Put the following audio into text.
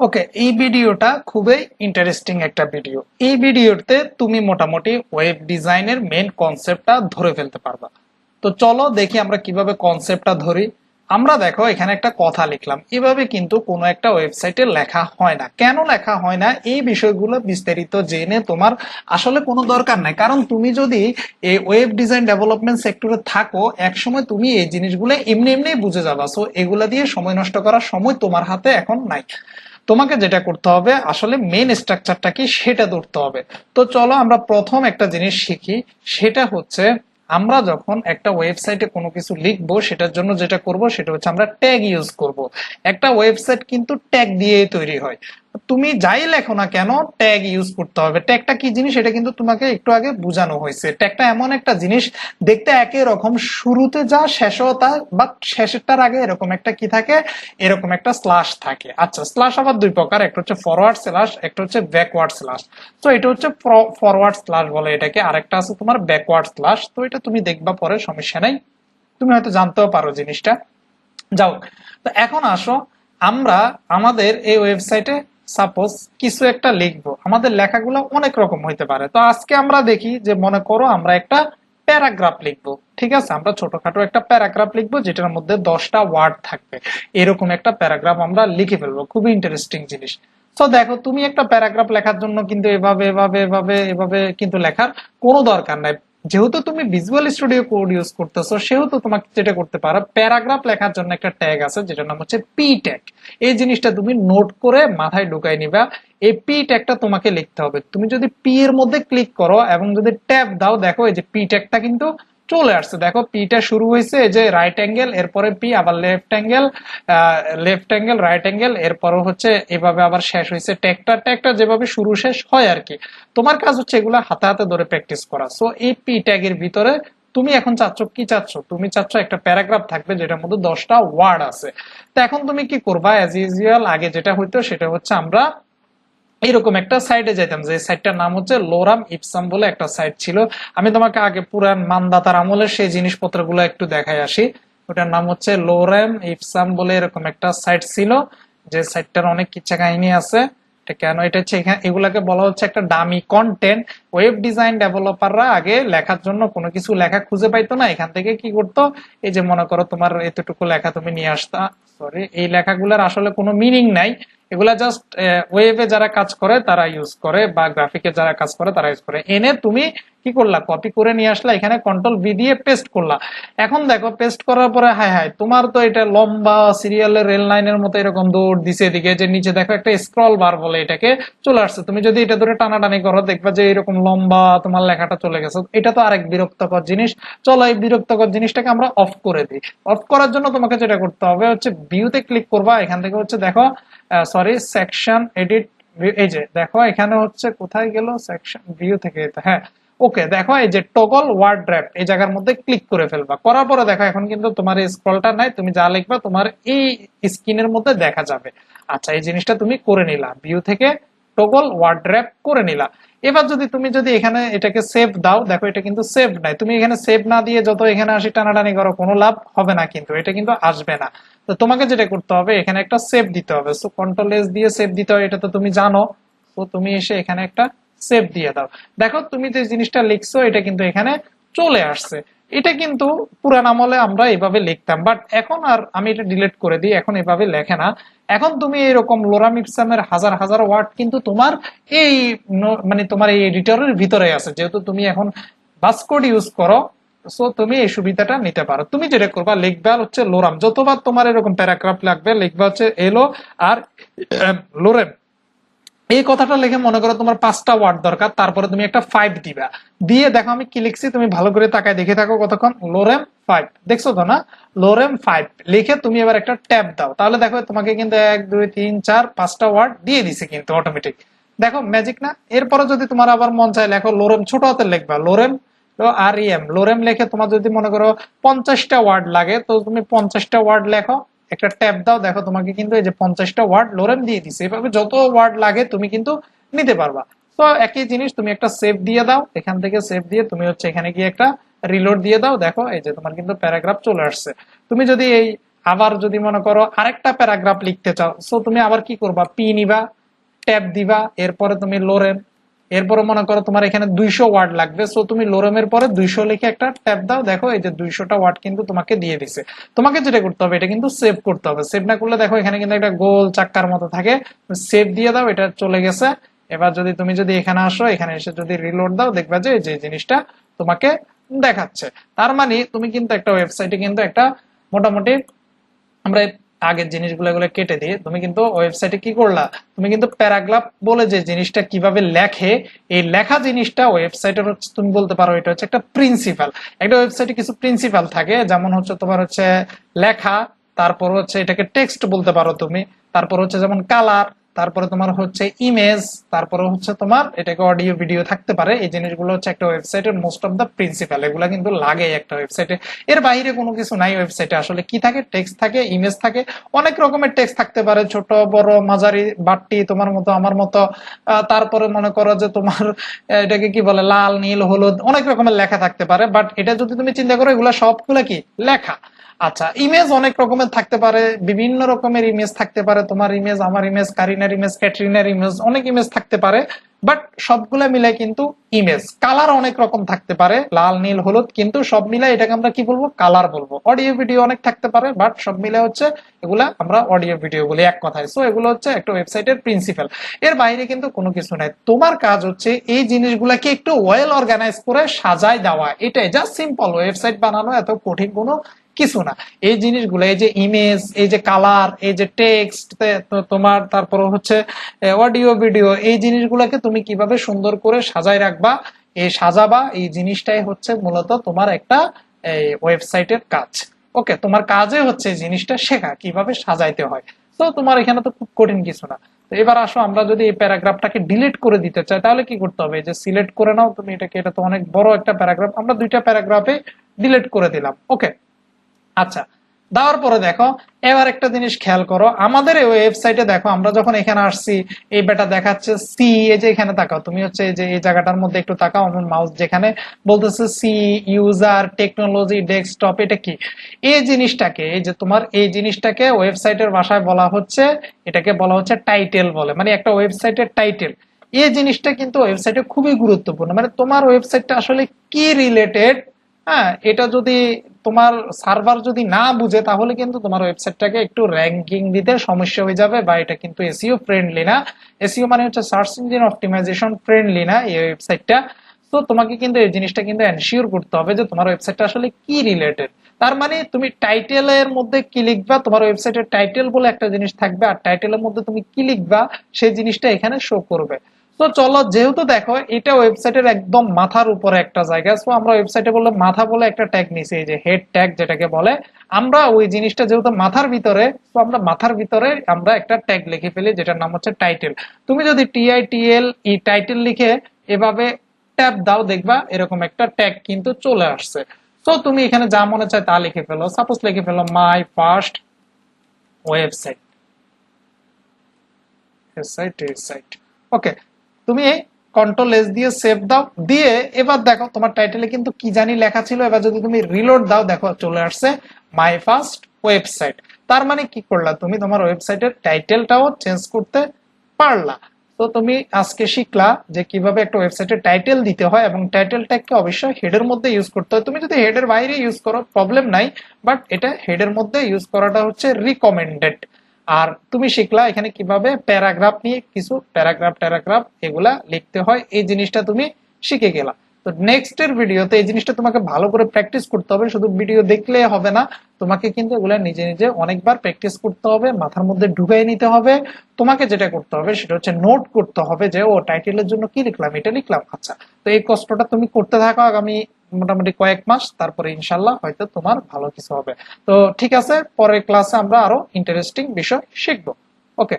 ওকে, এই ভিডিওটা খুবই ইন্টারেস্টিং একটা ভিডিও। এই ভিডিওতে তুমি মোটামুটি ওয়েব ডিজাইনের মেন কনসেপ্টটা ধরে ফেলতে পারবা। তো চলো দেখি আমরা কিভাবে কনসেপ্টটা ধরি। আমরা দেখো এখানে একটা কথা লিখলাম, এভাবে কিন্তু কোনো একটা ওয়েবসাইটে লেখা হয় না। কেন লেখা হয় না এই বিষয়গুলো বিস্তারিত জেনে তোমার আসলে কোনো দরকার নাই, কারণ তুমি যদি এই ওয়েব ডিজাইন ডেভেলপমেন্ট সেক্টরে থাকো একসময় তুমি এই জিনিসগুলো এমনি এমনি বুঝে যাবা। সো এগুলা দিয়ে সময় নষ্ট করার সময় তোমার হাতে এখন নাই। তোমাকে যেটা করতে হবে আসলে মেন স্ট্রাকচারটা কি সেটা ধরতে হবে। তো চলো আমরা প্রথম একটা জিনিস শিখি, সেটা হচ্ছে আমরা যখন একটা ওয়েবসাইটে কোনো কিছু লিখবো সেটার জন্য যেটা করব সেটা হচ্ছে আমরা ট্যাগ ইউজ করব। একটা ওয়েবসাইট কিন্তু ট্যাগ দিয়েই তৈরি হয়। তুমি যাই লেখো না কেন ট্যাগ ইউজ করতে হবে। ট্যাগটা কি জিনিস এটা কিন্তু তোমাকে একটু আগে বোঝানো হয়েছে। ট্যাগটা এমন একটা জিনিস দেখতে একই রকম, শুরুতে যা শেষও তা, বাট শেষেরটার আগে এরকম একটা কি থাকে, এরকম একটা স্ল্যাশ থাকে। আচ্ছা, স্ল্যাশ আবার দুই প্রকার, একটা হচ্ছে ফরওয়ার্ড স্ল্যাশ, একটা হচ্ছে ব্যাকওয়ার্ড স্ল্যাশ। তো এটা হচ্ছে ফরওয়ার্ড স্ল্যাশ বলে এটাকে, আরেকটা আছে তোমার ব্যাকওয়ার্ড স্ল্যাশ। তো এটা তুমি দেখবা পরে, সমস্যা নাই, তুমি হয়তো জানতেও পারো জিনিসটা। যাও, তো এখন আসো আমরা আমাদের এই ওয়েবসাইটে সাপোজ কিছু একটা লিখবো। আমাদের লেখাগুলো অনেক রকম হইতে পারে। তো আজকে আমরা দেখি যে মনে করো আমরা একটা প্যারাগ্রাফ লিখবো। ঠিক আছে, আমরা ছোটখাটো একটা প্যারাগ্রাফ লিখবো যেটার মধ্যে 10টা ওয়ার্ড থাকবে। এরকম একটা প্যারাগ্রাফ আমরা লিখে ফেলবো, খুবই ইন্টারেস্টিং জিনিস। তো দেখো তুমি একটা প্যারাগ্রাফ লেখার জন্য কিন্তু এভাবে এভাবে এভাবে এভাবে কিন্তু লেখার কোনো দরকার নাই। যেহেতু তুমি ভিজুয়াল স্টুডিও কোড ইউজ করতেছো সেহেতু তোমাকে যেটা করতে পারো, প্যারাগ্রাফ লেখার জন্য একটা ট্যাগ আছে যেটার নাম হচ্ছে পি ট্যাগ। এই জিনিসটা তুমি নোট করে মাথায় ঢুকাই নিবা। এই পি ট্যাগটা তোমাকে লিখতে হবে। তুমি যদি পি এর মধ্যে ক্লিক করো এবং যদি ট্যাব দাও, দেখো এই যে পি ট্যাগটা কিন্তু চলে আসছে। দেখো পিটা শুরু হয়েছে এই যে রাইট অ্যাঙ্গেল, এরপরে পি, আবার লেফট অ্যাঙ্গেল রাইট অ্যাঙ্গেল, এরপরও হচ্ছে এভাবে আবার শেষ হয়েছে। ট্যাগটা যেভাবে শুরু শেষ হয় আর কি। তোমার কাজ হচ্ছে এগুলা হাতে হাতে ধরে প্র্যাকটিস করা। সো এই পি ট্যাগের ভিতরে তুমি এখন চাচ্ছ কি, চাচ্ছ তুমি চাচ্ছ একটা প্যারাগ্রাফ থাকবে যেটার মধ্যে 10টা ওয়ার্ড আছে। তো এখন তুমি কি করবা, অ্যাজ ইউজুয়াল আগে যেটা হইতো সেটা হচ্ছে আমরা এরকম একটা সাইটে যাইতাম, যে সাইটটার নাম হচ্ছে লোরাম ইপসাম বলে একটা সাইট ছিল। আমি তোমাকে আগে পুরান মানদাতার আমলের সেই জিনিসপত্রগুলো একটু দেখাই আসি। ওটার নাম হচ্ছে লোরাম ইপসাম বলে এরকম একটা সাইট ছিল, যে সাইটটার অনেক কিচ্ছা কাহিনী আছে। এটা কেন, এটা হচ্ছে এখানে এগুলাকে বলা হচ্ছে একটা ডামি কন্টেন্ট। ওয়েব ডিজাইন ডেভেলপাররা আগে লেখার জন্য কোনো কিছু লেখা খুঁজে পাইতো না, এখান থেকে কি করতো, এই যে মনে করো তোমার এতটুকু লেখা তুমি নিয়ে আসতা। সরি, এই লেখাগুলোর আসলে কোনো মিনিং নাই, এগুলা জাস্ট ওয়েবে যারা কাজ করে তারা ইউজ করে, বা গ্রাফিকে যারা কাজ করে তারা ইউজ করে। এনে তুমি কি করলা, কপি করে নিয়ে আসলা, এখানে কন্ট্রোল ভি দিয়ে পেস্ট করলা। এখন দেখো পেস্ট করার পরে হাই হাই তোমার তো এটা লম্বা সিরিয়ালের রেল লাইনের মতো এরকম দৌড় দিছে এদিকে, যে নিচে দেখো একটা স্ক্রল বার বলে এটাকে চলে আসছে। তুমি যদি এটা ধরে টানাটানি করো দেখবা যে এরকম লম্বা তোমার লেখাটা চলে গেছে। এটা তো আরেক বিরক্তকর জিনিস। চলো এই বিরক্তকর জিনিসটাকে আমরা অফ করে দিই। অফ করার জন্য তোমাকে যেটা করতে হবে হচ্ছে ভিউতে ক্লিক করবা, এখান থেকে হচ্ছে দেখো সরি সেকশন এডিট, এই যে দেখো এখানে হচ্ছে কোথায় গেল সেকশন ভিউ থেকে, হ্যাঁ ওকে, দেখো এই যে টগল ওয়ার্ড ড্রাফট এই জায়গার মধ্যে ক্লিক করে ফেলবা। করার পরে দেখো এখন কিন্তু তোমার এই স্ক্রলটা নাই, তুমি যা লিখবা তোমার এই স্ক্রিনের মধ্যে দেখা যাবে। আচ্ছা, এই জিনিসটা তুমি করে নিলা, ভিউ থেকে টগল ওয়ার্ড ড্রাফট করে নিলা। এবার তুমি যদি এখানে এটাকে সেভ দাও, দেখো এটা কিন্তু সেভ নাই। তুমি এখানে সেভ না দিয়ে যত এখানে আসি টানাটানি করো কোনো লাভ হবে না, কিন্তু এটা কিন্তু আসবে না। তো তোমাকে যেটা করতে হবে এখানে একটা সেভ দিতে হবে। সো কন্ট্রোল এস দিয়ে সেভ দিতে হয়, এটা তো তুমি জানো। তো তুমি এসে এখানে একটা সেভ দিয়ে দাও। দেখো তুমি যে জিনিসটা লিখছো এটা কিন্তু এখানে চলে আসছে। এটা কিন্তু পুরান আমলে আমরা এভাবে লিখতাম, বাট এখন আর আমি এটা ডিলিট করে দিই, এখন এভাবে লেখে না। এখন তুমি এরকম লোরাম ইপসামের হাজার হাজার ওয়ার্ড কিন্তু তোমার এই মানে তোমার এই এডিটরের ভিতরে আছে, যেহেতু তুমি এখন বাসকোড ইউজ করো। সো তুমি এই সুবিধাটা নিতে পারো। তুমি যেটা করবা লিখবা হচ্ছে লোরাম, যতবার তোমার এরকম প্যারাগ্রাফ লাগবে লিখবা হচ্ছে এলো আর লোরেম। এই কথাটা লিখে মনে করো তোমার 5টা ওয়ার্ড দরকার, তারপরে তুমি একটা 5 দিবা। দিয়ে দেখো আমি কি লিখছি, তুমি ভালো করে তাকায় দেখে থাকো কতক্ষণ। লোরেম 5 দেখছো তো না, লোরেম 5 লিখে তুমি এবার একটা ট্যাব দাও, তাহলে দেখো তোমাকে কিন্তু 1 2 3 4 5টা ওয়ার্ড দিয়ে দিছে কিন্তু অটোমেটিক। দেখো ম্যাজিক না। এরপরে যদি তোমার আবার মন চায় লেখো লোরেম, ছোট হাতে লিখবা লোরেম, আর এম লোরেম লিখে তোমার যদি মনে করো 50টা ওয়ার্ড লাগে, তো তুমি 50টা ওয়ার্ড লেখো, একটা ট্যাব দাও, দেখো তোমাকে কিন্তু এই যে 50টা ওয়ার্ড লোরেম দিয়ে দিছে। এভাবে যত ওয়ার্ড লাগে তুমি কিন্তু নিতে পারবা। তো একই জিনিস তুমি একটা সেভ দিয়ে দাও, এখান থেকে সেভ দিয়ে তুমি হচ্ছে এখানে গিয়ে একটা রিলোড দিয়ে দাও, দেখো এই যে তোমার কিন্তু প্যারাগ্রাফ চলে আসছে। তুমি যদি এই আবার যদি মনে করো আরেকটা প্যারাগ্রাফ লিখতে চাও, সো তুমি আবার কি করবা, পি নিবা, ট্যাব দিবা, এরপরে তুমি লোরেম, এরপরে মনে করো তোমার এখানে 200 ওয়ার্ড লাগবে, সো তুমি লোরেমের পরে 200 লিখে একটা ট্যাব দাও, দেখো এই যে 200টা ওয়ার্ড কিন্তু তোমাকে দিয়ে দিছে। তোমাকে যেটা করতে হবে, এটা কিন্তু সেভ করতে হবে। সেভ না করলে দেখো এখানে কিন্তু একটা গোল চাক্কার মতো থাকে, সেভ দিয়ে দাও, এটা চলে গেছে। এবার যদি তুমি এখানে আসো, এখানে এসে যদি রিলোড দাও, দেখবা যে যে জিনিসটা তোমাকে দেখাচ্ছে। তার মানে তুমি কিন্তু একটা ওয়েবসাইটে কিন্তু একটা মোটামুটি, আমরা আগের জিনিসগুলো এগুলো কেটে দিয়ে তুমি কিন্তু ওয়েবসাইটে কি করলা, তুমি কিন্তু প্যারাগ্রাফ বলে যে জিনিসটা কিভাবে লেখে, এই লেখা জিনিসটা ওয়েবসাইটের হচ্ছে, তুমি বলতে পারো এটা হচ্ছে একটা প্রিন্সিপাল। একটা ওয়েবসাইটে কিছু প্রিন্সিপাল থাকে, যেমন হচ্ছে তোমার হচ্ছে লেখা, তারপর হচ্ছে এটাকে টেক্সট বলতে পারো তুমি, তারপর হচ্ছে যেমন কালার, তারপরে তোমার হচ্ছে ইমেজ, তারপরে হচ্ছে তোমার এটাকে অডিও ভিডিও থাকতে পারে। এই জিনিসগুলো হচ্ছে একটা ওয়েবসাইটের মোস্ট অফ দা প্রিন্সিপাল, এগুলা কিন্তু লাগে একটা ওয়েবসাইটে। এর বাইরে কোনো কিছু নাই ওয়েবসাইটে। আসলে কি থাকে, টেক্সট থাকে, ইমেজ থাকে, অনেক রকমের টেক্সট থাকতে পারে, ছোট বড় মাঝারি বাট্টি, তোমার মতো আমার মতো। তারপরে মনে করো যে তোমার এটাকে কি বলে, লাল নীল হলুদ, অনেক রকমের লেখা থাকতে পারে। বাট এটা যদি তুমি চিন্তা করো, এগুলা সবগুলা কি লেখা। আচ্ছা, ইমেজ অনেক রকমের থাকতে পারে, বিভিন্ন রকমের ইমেজ থাকতে পারে, তোমার ইমেজ, আমার ইমেজ, কারিনার ইমেজ, ক্যাটরিনার ইমেজ, অনেক ইমেজ থাকতে পারে। বাট সবগুলা মিলে কিন্তু ইমেজ। কালার অনেক রকম থাকতে পারে, লাল নীল হলুদ, কিন্তু সব মিলে এটাকে আমরা কি বলবো, কালার বলবো। অডিও ভিডিও অনেক থাকতে পারে, বাট সব মিলে হচ্ছে এগুলা আমরা অডিও ভিডিও বলি এক কথায়। সো এগুলো হচ্ছে একটা ওয়েবসাইটের প্রিন্সিপাল। এর বাইরে কিন্তু কোনো কিছু নাই। তোমার কাজ হচ্ছে এই জিনিসগুলাকে একটু ওয়েল অর্গানাইজ করে সাজায় দেওয়া, এটাই জাস্ট সিম্পল। ওয়েবসাইট বানানো এত কঠিন কোনো কিছু না। এই জিনিসগুলো, এই যে ইমেজ, এই যে কালার, এই যে টেক্সট তোমার, তারপর হচ্ছে অডিও ভিডিও, এই জিনিসগুলোকে তুমি কিভাবে সুন্দর করে সাজায় রাখবা, এই সাজাবা, এই জিনিসটাই হচ্ছে মূলত তোমার একটা ওয়েবসাইটের কাজ। ওকে, তোমার কাজে হচ্ছে এই জিনিসটা শেখা কিভাবে সাজাইতে হয়। তো তোমার এখানে তো খুব কঠিন কিছু না। তো এবার আসো, আমরা যদি এই প্যারাগ্রাফটাকে ডিলিট করে দিতে চাই, তাহলে কি করতে হবে, যে সিলেক্ট করে নাও তুমি এটাকে, এটা তো অনেক বড় একটা প্যারাগ্রাফ, আমরা 2টা প্যারাগ্রাফে ডিলিট করে দিলাম। ওকে, আচ্ছা, দেওয়ার পরে দেখো এবার একটা জিনিস খেয়াল করো, আমাদের এই ওয়েবসাইটে দেখো আমরা যখন এখানে আসছি, এই বেটা দেখাচ্ছে সি, এই যে এখানে তাকাও তুমি, হচ্ছে এই যে এই জায়গাটার মধ্যে একটু তাকাও, আমার মাউস যেখানে বলতেছে সি ইউজার টেকনোলজি ডেস্কটপ, এটা কি, এই জিনিসটাকে, এই যে তোমার এই জিনিসটাকে ওয়েবসাইটের ভাষায় বলা হচ্ছে, এটাকে বলা হচ্ছে টাইটেল বলে, মানে একটা ওয়েবসাইটের টাইটেল। এই জিনিসটা কিন্তু ওয়েবসাইটে খুবই গুরুত্বপূর্ণ, মানে তোমার ওয়েবসাইটটা আসলে কি রিলেটেড। হ্যাঁ, এটা যদি তোমার সার্ভার যদি না বুঝে, তাহলে কিন্তু তোমার ওয়েবসাইটটাকে একটু র্যাঙ্কিং দিতে সমস্যা হয়ে যাবে, বা এটা কিন্তু এসইও ফ্রেন্ডলি না। এসইও মানে হচ্ছে সার্চ ইঞ্জিন অপটিমাইজেশন ফ্রেন্ডলি না এই ওয়েবসাইটটা। তো তোমাকে কিন্তু এই জিনিসটা কিন্তু এনশিওর করতে হবে যে তোমার ওয়েবসাইটটা আসলে কি রিলেটেড। তার মানে তুমি টাইটেলের মধ্যে কি লিখবা, তোমার ওয়েবসাইটের টাইটেল বলে একটা জিনিস থাকবে, আর টাইটেলের মধ্যে তুমি কি লিখবা সেই জিনিসটা এখানে শো করবে। তো চলো, যেহেতু দেখো এটা ওয়েবসাইটের একদম মাথার উপরে একটা জায়গা, সো আমরা ওয়েবসাইটে বললে মাথা বলে একটা ট্যাগ নিছি, এই যে হেড ট্যাগ যেটাকে বলে, আমরা ওই জিনিসটা যেহেতু মাথার ভিতরে, তো আমরা মাথার ভিতরে আমরা একটা ট্যাগ লিখে ফেলি, যেটার নাম হচ্ছে টাইটেল। তুমি যদি টিআইটিএল ই টাইটেল লিখে এভাবে ট্যাব দাও, দেখবা এরকম একটা ট্যাগ কিন্তু চলে আসছে। তো তুমি এখানে যা মনে চায় তা লিখে ফেলো, সাপোজ লিখে ফেলো মাই ফার্স্ট ওয়েবসাইট, ওয়েবসাইট। ওকে, তুমি কন্ট্রোল এস দিয়ে সেভ দাও, দিয়ে এবার দেখো তোমার টাইটেলে কিন্তু কি জানি লেখা ছিল, এবার যদি তুমি রিলোড দাও, দেখো চলে আসছে মাই ফার্স্ট ওয়েবসাইট। তার মানে কি করলা, তুমি তোমার ওয়েবসাইটের টাইটেলটাও চেঞ্জ করতে পারলা। তো তুমি আজকে শিখলা যে কিভাবে একটা ওয়েবসাইটের টাইটেল দিতে হয়, এবং টাইটেল ট্যাগকে অবশ্যই হেডের মধ্যে ইউজ করতে হয়। তুমি যদি হেডের বাইরে ইউজ করো প্রবলেম নাই, বাট এটা হেডের মধ্যে ইউজ করাটা হচ্ছে রিকমেন্ডেড। আর তুমি শিখলা এখানে কিভাবে প্যারাগ্রাফ নিয়ে কিছু প্যারাগ্রাফ এগুলা লিখতে হয়, এই জিনিসটা তুমি শিখে গেলা। তো নেক্সট এর ভিডিওতে এই জিনিসটা তোমাকে ভালো করে প্র্যাকটিস করতে হবে, শুধু ভিডিও দেখলে হবে না, তোমাকে কিন্তু এগুলা নিজে নিজে অনেকবার প্র্যাকটিস করতে হবে, মাথার মধ্যে ঢুকাই নিতে হবে। তোমাকে যেটা করতে হবে সেটা হচ্ছে নোট করতে হবে, যে ও টাইটেলের জন্য কি লিখলাম, এটা লিখলাম। আচ্ছা, তো এই কষ্টটা তুমি করতে থাকো আগামী মোটামুটি কয়েক মাস, তারপরে ইনশাল্লাহ হয়তো তোমার ভালো কিছু হবে। তো ঠিক আছে, পরের ক্লাসে আমরা আরো ইন্টারেস্টিং বিষয় শিখবো। ওকে।